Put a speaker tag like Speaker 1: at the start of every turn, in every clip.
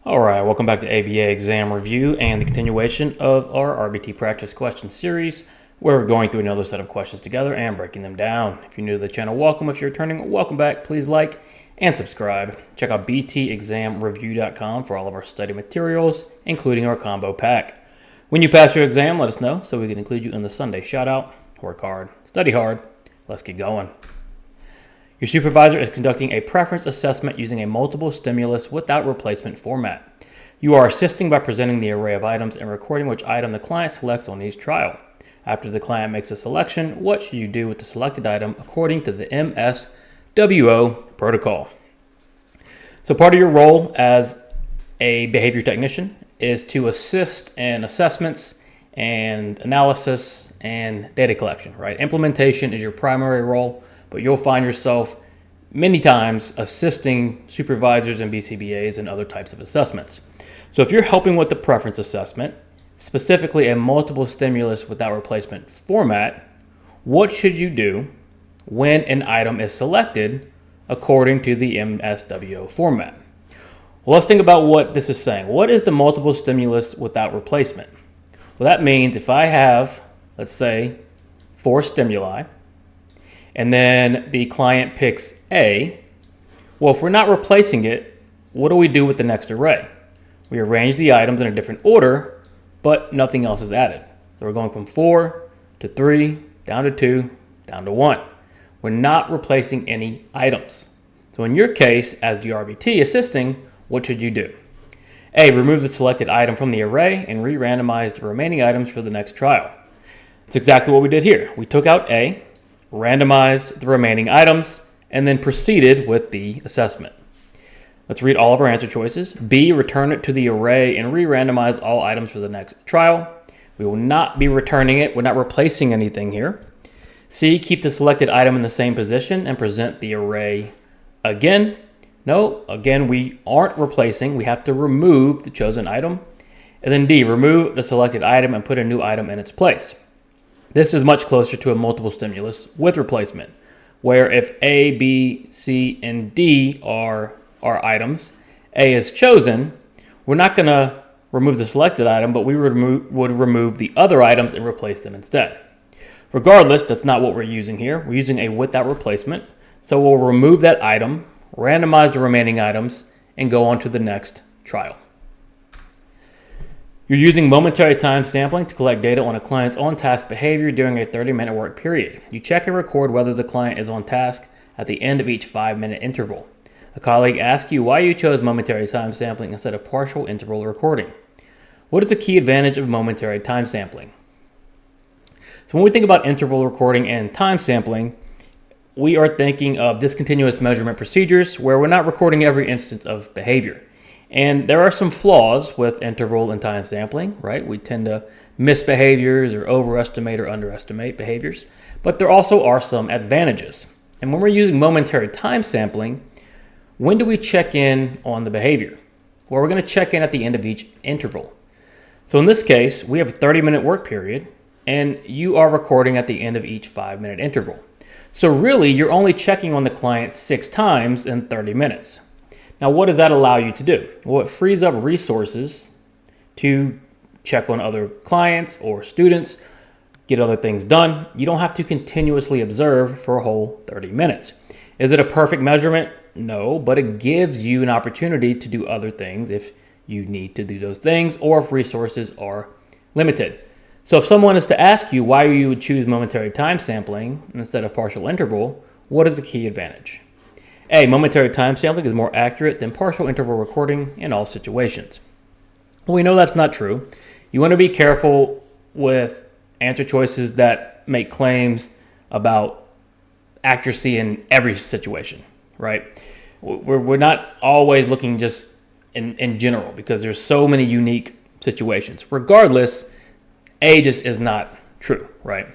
Speaker 1: All right, welcome back to ABA exam review and the continuation of our RBT practice question series, where we're going through another set of questions together and breaking them down. If you're new to the channel, welcome. If you're returning, welcome back. Please like and subscribe. Check out btexamreview.com for all of our study materials, including our combo pack. When you pass your exam, let us know so we can include you in the Sunday shout out. Work hard, study hard. Let's get going. Your supervisor is conducting a preference assessment using a multiple stimulus without replacement format. You are assisting by presenting the array of items and recording which item the client selects on each trial. After the client makes a selection, what should you do with the selected item according to the MSWO protocol? So part of your role as a behavior technician is to assist in assessments and analysis and data collection, right? Implementation is your primary role, but you'll find yourself many times assisting supervisors and BCBAs and other types of assessments. So if you're helping with the preference assessment, specifically a multiple stimulus without replacement format, what should you do when an item is selected according to the MSWO format? Well, let's think about what this is saying. What is the multiple stimulus without replacement? Well, that means if I have, let's say, 4 stimuli, and then the client picks A, well, if we're not replacing it, what do we do with the next array? We arrange the items in a different order, but nothing else is added. So we're going from 4 to 3, down to 2, down to 1. We're not replacing any items. So in your case, as the RBT assisting, what should you do? A, remove the selected item from the array and re-randomize the remaining items for the next trial. That's exactly what we did here. We took out A, randomized the remaining items, and then proceeded with the assessment. Let's read all of our answer choices. B, return it to the array and re-randomize all items for the next trial. We will not be returning it. We're not replacing anything here. C, keep the selected item in the same position and present the array again. No, again, we aren't replacing. We have to remove the chosen item. And then D, remove the selected item and put a new item in its place. This is much closer to a multiple stimulus with replacement, where if A, B, C, and D are items, A is chosen, we're not going to remove the selected item, but we would remove the other items and replace them instead. Regardless, that's not what we're using here. We're using a without replacement, so we'll remove that item, randomize the remaining items, and go on to the next trial. You're using momentary time sampling to collect data on a client's on-task behavior during a 30-minute work period. You check and record whether the client is on task at the end of each 5-minute interval. A colleague asks you why you chose momentary time sampling instead of partial interval recording. What is the key advantage of momentary time sampling? So when we think about interval recording and time sampling, we are thinking of discontinuous measurement procedures where we're not recording every instance of behavior. And there are some flaws with interval and time sampling, right? We tend to miss behaviors or overestimate or underestimate behaviors, but there also are some advantages. And when we're using momentary time sampling, when do we check in on the behavior? Well, we're going to check in at the end of each interval. So in this case, we have a 30-minute work period, and you are recording at the end of each 5-minute interval. So really, you're only checking on the client 6 times in 30 minutes. Now, what does that allow you to do? Well, it frees up resources to check on other clients or students, get other things done. You don't have to continuously observe for a whole 30 minutes. Is it a perfect measurement? No, but it gives you an opportunity to do other things if you need to do those things or if resources are limited. So if someone is to ask you why you would choose momentary time sampling instead of partial interval, what is the key advantage? A, momentary time sampling is more accurate than partial interval recording in all situations. Well, we know that's not true. You want to be careful with answer choices that make claims about accuracy in every situation, right? We're not always looking just in general because there's so many unique situations. Regardless, A just is not true, right?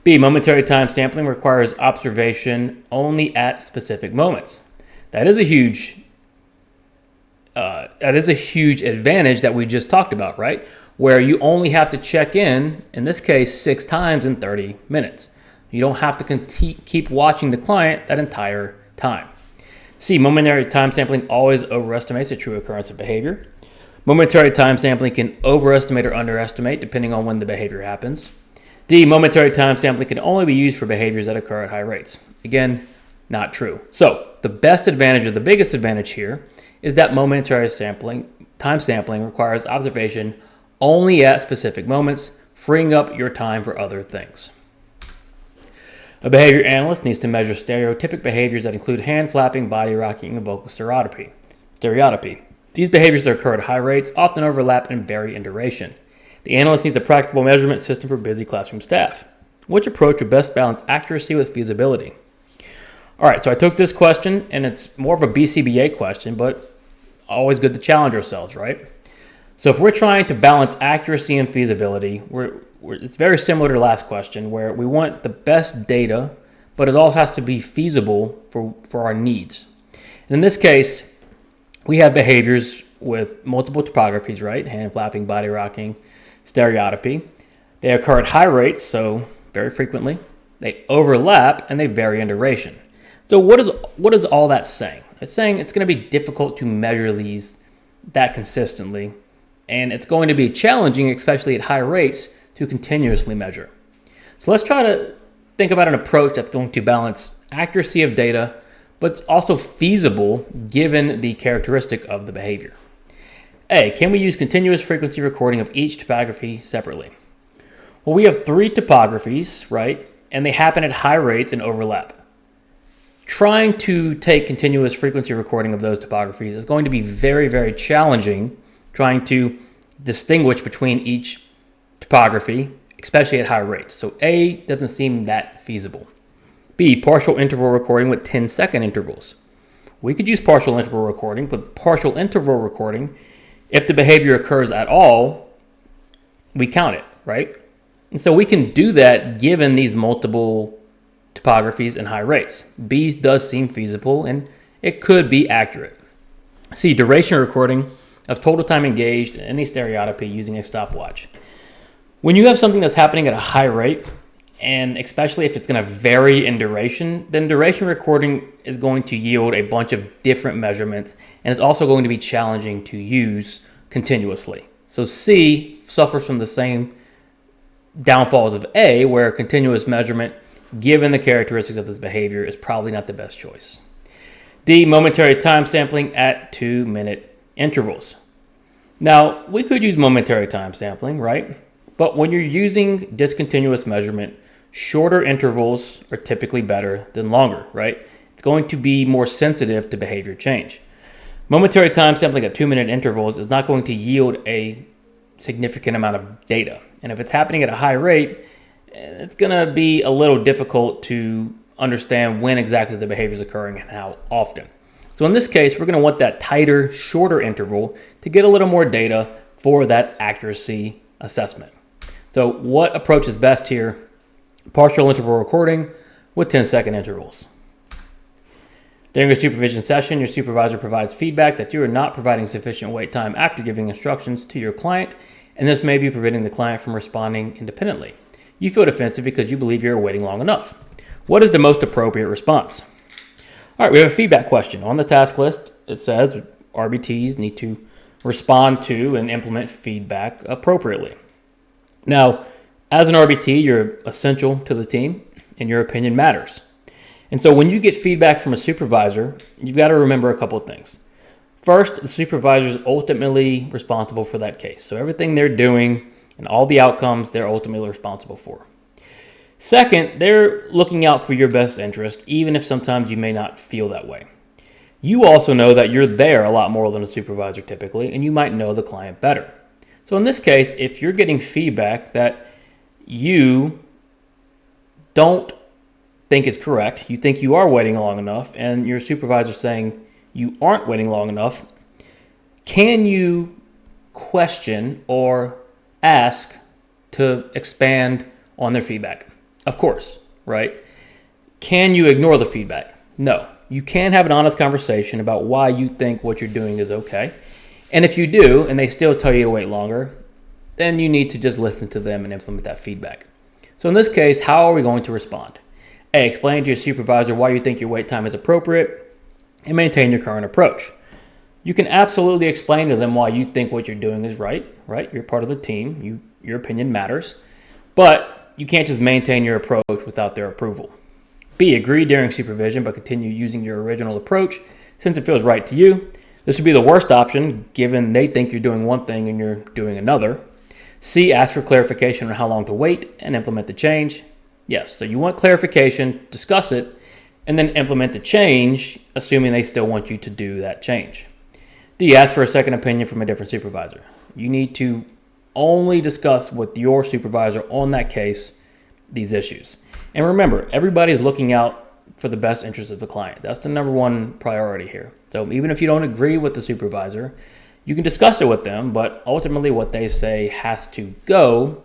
Speaker 1: B, momentary time sampling requires observation only at specific moments. That is a huge advantage that we just talked about, right? Where you only have to check in this case, 6 times in 30 minutes. You don't have to keep watching the client that entire time. C, momentary time sampling always overestimates the true occurrence of behavior. Momentary time sampling can overestimate or underestimate depending on when the behavior happens. D, momentary time sampling can only be used for behaviors that occur at high rates. Again, not true. So the best advantage or the biggest advantage here is that momentary time sampling requires observation only at specific moments, freeing up your time for other things. A behavior analyst needs to measure stereotypic behaviors that include hand flapping, body rocking, and vocal stereotypy. These behaviors that occur at high rates often overlap and vary in duration. The analyst needs a practical measurement system for busy classroom staff. Which approach would best balance accuracy with feasibility? All right, so I took this question, and it's more of a BCBA question, but always good to challenge ourselves, right? So if we're trying to balance accuracy and feasibility, it's very similar to the last question, where we want the best data, but it also has to be feasible for our needs. And in this case, we have behaviors with multiple topographies, right? Hand flapping, body rocking, stereotypy. They occur at high rates, so very frequently. They overlap, and they vary in duration. So what is all that saying? It's saying it's going to be difficult to measure these that consistently, and it's going to be challenging, especially at high rates, to continuously measure. So let's try to think about an approach that's going to balance accuracy of data, but it's also feasible given the characteristic of the behavior. A, can we use continuous frequency recording of each topography separately? Well, we have 3 topographies, right? And they happen at high rates and overlap. Trying to take continuous frequency recording of those topographies is going to be very, very challenging, trying to distinguish between each topography, especially at high rates. So A doesn't seem that feasible. B, partial interval recording with 10-second intervals. We could use partial interval recording, but partial interval recording, if the behavior occurs at all, we count it, right? And so we can do that given these multiple topographies and high rates. B does seem feasible, and it could be accurate. C, duration recording of total time engaged in any stereotypy using a stopwatch. When you have something that's happening at a high rate, and especially if it's going to vary in duration, then duration recording is going to yield a bunch of different measurements, and it's also going to be challenging to use continuously. So C suffers from the same downfalls of A, where continuous measurement, given the characteristics of this behavior, is probably not the best choice. D, momentary time sampling at 2-minute intervals. Now, we could use momentary time sampling, right? But when you're using discontinuous measurement, shorter intervals are typically better than longer, right? It's going to be more sensitive to behavior change. Momentary time sampling at 2-minute intervals is not going to yield a significant amount of data. And if it's happening at a high rate, it's going to be a little difficult to understand when exactly the behavior is occurring and how often. So in this case, we're going to want that tighter, shorter interval to get a little more data for that accuracy assessment. So what approach is best here? Partial interval recording with 10-second intervals. During a supervision session, your supervisor provides feedback that you are not providing sufficient wait time after giving instructions to your client, and this may be preventing the client from responding independently. You feel defensive because you believe you're waiting long enough. What is the most appropriate response? All right, we have a feedback question. On the task list, it says RBTs need to respond to and implement feedback appropriately. Now, as an RBT, you're essential to the team, and your opinion matters. And so when you get feedback from a supervisor, you've got to remember a couple of things. First, the supervisor is ultimately responsible for that case. So everything they're doing and all the outcomes, they're ultimately responsible for. Second, they're looking out for your best interest, even if sometimes you may not feel that way. You also know that you're there a lot more than a supervisor typically, and you might know the client better. So in this case, if you're getting feedback that you don't think is correct, you think you are waiting long enough, and your supervisor saying you aren't waiting long enough, can you question or ask to expand on their feedback? Of course, right? Can you ignore the feedback? No. You can have an honest conversation about why you think what you're doing is okay. And if you do, and they still tell you to wait longer, then you need to just listen to them and implement that feedback. So in this case, how are we going to respond? A, explain to your supervisor why you think your wait time is appropriate. and maintain your current approach. You can absolutely explain to them why you think what you're doing is right? You're part of the team. Your opinion matters. But you can't just maintain your approach without their approval. B, agree during supervision, but continue using your original approach since it feels right to you. This would be the worst option, given they think you're doing one thing and you're doing another. C, ask for clarification on how long to wait and implement the change. Yes, so you want clarification, discuss it, and then implement the change, assuming they still want you to do that change. D, ask for a second opinion from a different supervisor. You need to only discuss with your supervisor on that case these issues. And remember, everybody's looking out for the best interest of the client. That's the number one priority here. So even if you don't agree with the supervisor, you can discuss it with them, but ultimately what they say has to go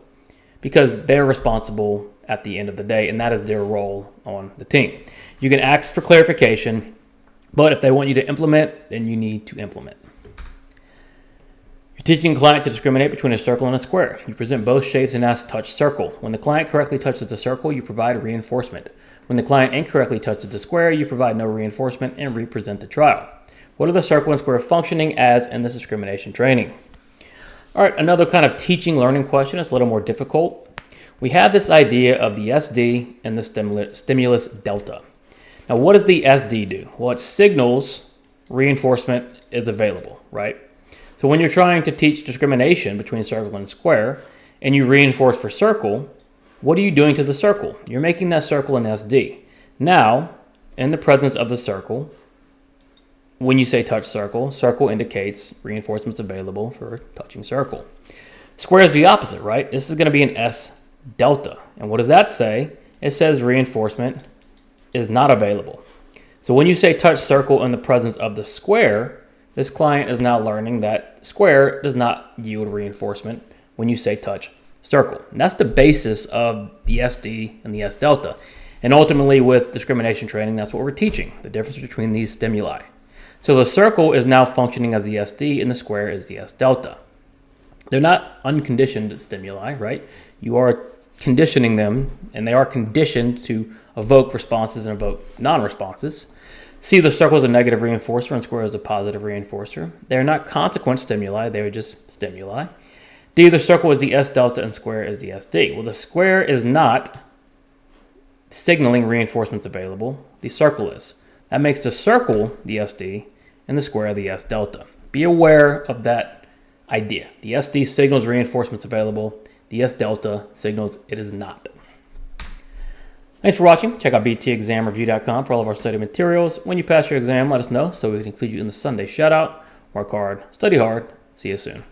Speaker 1: because they're responsible at the end of the day, and that is their role on the team. You can ask for clarification, but if they want you to implement, then you need to implement. You're teaching a client to discriminate between a circle and a square. You present both shapes and ask touch circle. When the client correctly touches the circle, you provide reinforcement. When the client incorrectly touches the square, you provide no reinforcement and represent the trial. What are the circle and square functioning as in this discrimination training? All right, another kind of teaching learning question. It's a little more difficult. We have this idea of the SD and the stimulus delta. Now, what does the SD do? Well, it signals reinforcement is available, right? So when you're trying to teach discrimination between circle and square, and you reinforce for circle, what are you doing to the circle? You're making that circle an SD. Now, in the presence of the circle, when you say touch circle, circle indicates reinforcements available for touching circle. Square is the opposite, right? This is going to be an S delta. And what does that say? It says reinforcement is not available. So when you say touch circle in the presence of the square, this client is now learning that square does not yield reinforcement when you say touch circle. And that's the basis of the SD and the S delta. And ultimately with discrimination training, that's what we're teaching, the difference between these stimuli. So the circle is now functioning as the SD and the square is the S delta. They're not unconditioned stimuli, right? You are conditioning them, and they are conditioned to evoke responses and evoke non-responses. C, the circle is a negative reinforcer and square is a positive reinforcer. They're not consequent stimuli, they're just stimuli. D, the circle is the S delta and square is the SD. Well, the square is not signaling reinforcements available, the circle is. That makes the circle the SD and the square the S delta. Be aware of that idea. The SD signals reinforcements available, the S delta signals it is not. Thanks for watching. Check out btexamreview.com for all of our study materials. When you pass your exam, let us know so we can include you in the Sunday shout-out. Work hard, study hard. See you soon.